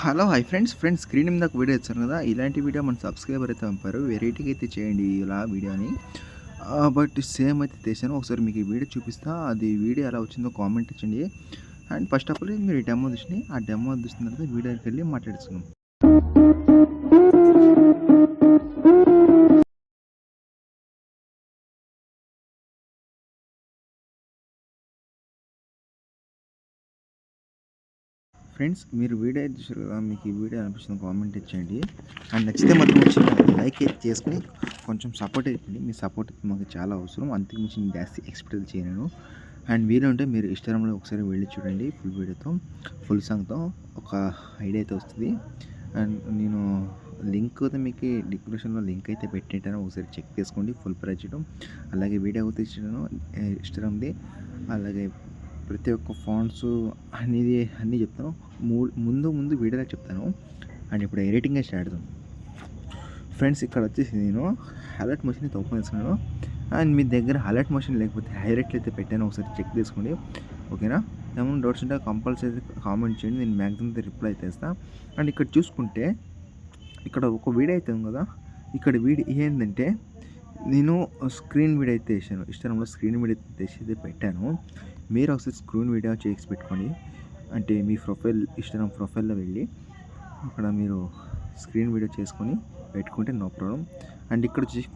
Hello hi friends screen మీద ఒక video ఇచ్చాను కదా! ఇలాంటి వీడియో మన సబ్స్క్రైబర్ అయితే పంపారు. వెరైటీగా అయితే చేయండి ఇలా వీడియోని. బట్ సేమ్ అయితే చేశాను. ఒకసారి మీకు ఈ వీడియో చూపిస్తా. అది వీడియో ఎలా వచ్చిందో కామెంట్ ఇచ్చండి. అండ్ ఫస్ట్ ఆఫ్ ఆల్ మీరు ఈ డెమో చూసి ఆ డెమో చూసిన తర్వాత వీడియోకి వెళ్ళి మాట్లాడుకుందాం. ఫ్రెండ్స్ మీరు వీడియో అయితే చూసారు కదా! మీకు ఈ వీడియో అనిపిస్తుంది కామెంట్ ఇచ్చేయండి. అండ్ నచ్చితే మాత్రం వచ్చి లైక్ అయితే చేసుకొని కొంచెం సపోర్ట్ ఇవ్వండి. మీ సపోర్ట్ మాకు చాలా అవసరం. అంతకు మించి నేను జాస్తి ఎక్స్‌పెక్ట్ చేయను. అండ్ వీలుంటే మీరు ఇన్‌స్టాగ్రామ్‌లో ఒకసారి వెళ్ళి చూడండి. ఫుల్ వీడియోతో, ఫుల్ సాంగ్‌తో ఒక ఐడియా అయితే వస్తది. అండ్ నేను లింక్ అయితే మీకు డిస్క్రిప్షన్‌లో లింక్ అయితే పెట్టేటాను. ఒకసారి చెక్ చేసుకోండి. ఫుల్ ప్రైజ్‌లో అలాగే వీడియో అయితే ఇచ్చాను ఇన్‌స్టాగ్రామ్‌ది. అలాగే ప్రతి ఒక్క ఫాంట్స్ అనేది అన్నీ చెప్తాను. ముందు వీడియోలో చెప్తాను. అండ్ ఇప్పుడు ఎడిటింగే స్టార్ట్ చేద్దాం. ఫ్రెండ్స్ ఇక్కడ వచ్చేసి నేను హైలైట్ మోషన్ అయితే ఓపెన్ చేసుకున్నాను. అండ్ మీ దగ్గర హైలైట్ మోషన్ లేకపోతే హైలైట్లు అయితే పెట్టాను. ఒకసారి చెక్ చేసుకోండి. ఓకేనా? ఏమైనా డౌట్స్ ఉంటే కంపల్సరీ కామెంట్ చేయండి. నేను మ్యాక్సిమం రిప్లై అయితే ఇస్తాను. అండ్ ఇక్కడ చూసుకుంటే ఇక్కడ ఒక వీడియో అయితే ఉంది కదా! ఇక్కడ వీడియో ఏంటంటే నేను స్క్రీన్ వీడియో అయితే వేసాను. ఇన్‌స్టాగ్రామ్‌లో స్క్రీన్ వీడియో అయితే తీసి పెట్టాను. మీరు ఒకసారి స్క్రీన్ వీడియో చేసి పెట్టుకోండి. అంటే మీ ప్రొఫైల్ ఇన్‌స్టాగ్రామ్ ప్రొఫైల్‌లో వెళ్ళి అక్కడ మీరు స్క్రీన్ వీడియో చేసుకొని పెట్టుకుంటే నో ప్రాబ్లమ్. అండ్ ఇక్కడ వచ్చేసి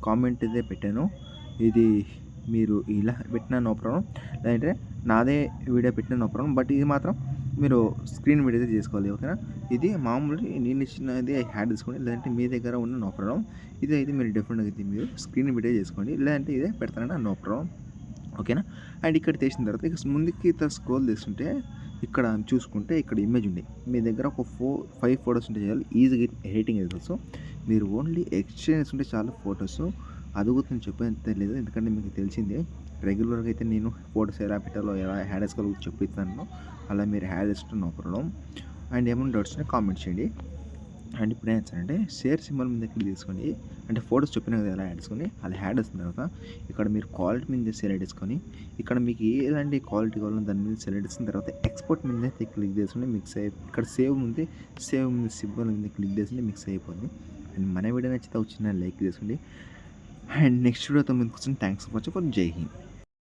కామెంట్ అయితే పెట్టాను. ఇది మీరు ఇలా పెట్టినా నో ప్రాబ్లమ్. లేదంటే నాదే వీడియో పెట్టినా నో ప్రాబ్లమ్. బట్ ఇది మాత్రం మీరు స్క్రీన్ వీడియో అయితే చేసుకోవాలి. ఓకేనా? ఇది మామూలు నేను ఇచ్చినది యాడ్ తీసుకోండి. లేదంటే మీ దగ్గర ఉన్న నో ప్రాబ్లమ్. ఇది అయితే మీరు డిఫరెంట్‌గా అయితే మీరు స్క్రీన్ వీడియో చేసుకోండి. లేదంటే ఇదే పెడతానంటే నో ప్రాబ్లమ్. ఓకేనా? అండ్ ఇక్కడ చేసిన తర్వాత ఇక ముందుకి స్క్రోల్ చేస్తుంటే ఇక్కడ చూసుకుంటే ఇక్కడ ఇమేజ్ ఉంది. మీ దగ్గర ఒక 5 ఫోటోస్ ఉంటే చాలు ఈజీగా ఎడిటింగ్ చేసుకోవచ్చు. మీరు ఓన్లీ ఎక్స్చేంజ్ ఉంటే చాలు ఫోటోస్. అది కూడా నేను చెప్పేంత లేదు. ఎందుకంటే మీకు తెలిసిందే రెగ్యులర్‌గా అయితే నేను ఫోటోస్ ఎలా పెట్టాలో ఎలా యాడ్ చేసుకోవాలో చూపిస్తాను. అలా మీరు యాడ్ చేసుకుంటే నో ప్రాబ్లమ్. అండ్ ఏమైనా డౌట్స్ ఉంటే కామెంట్ చేయండి. అండ్ ఇప్పుడు ఏం చేస్తానంటే షేర్ సింబల్ మీద క్లిక్ చేసుకోండి. అంటే ఫోటోస్ చెప్పిన కదా ఎలా యాడ్ చేసుకొని అలా యాడ్ చేసిన తర్వాత ఇక్కడ మీరు క్వాలిటీ మీద సెలెక్ట్ చేసుకొని ఇక్కడ మీకు ఎలాంటి క్వాలిటీ కావాలో దాని మీద సెలెక్ట్ చేసిన తర్వాత ఎక్స్పోర్ట్ మీద అయితే క్లిక్ చేసుకుని మిక్స్ ఇక్కడ సేవ్ ఉంది. సేవ్ సింబల్ మీద క్లిక్ చేసి మిక్స్ అయిపోతుంది. అండ్ మన వీడియో నచ్చితే వచ్చిన లైక్ చేసుకోండి. అండ్ నెక్స్ట్ వీడియోతో ముందుకు థ్యాంక్స్ ఫర్ వాచింగ్. జై హింద్.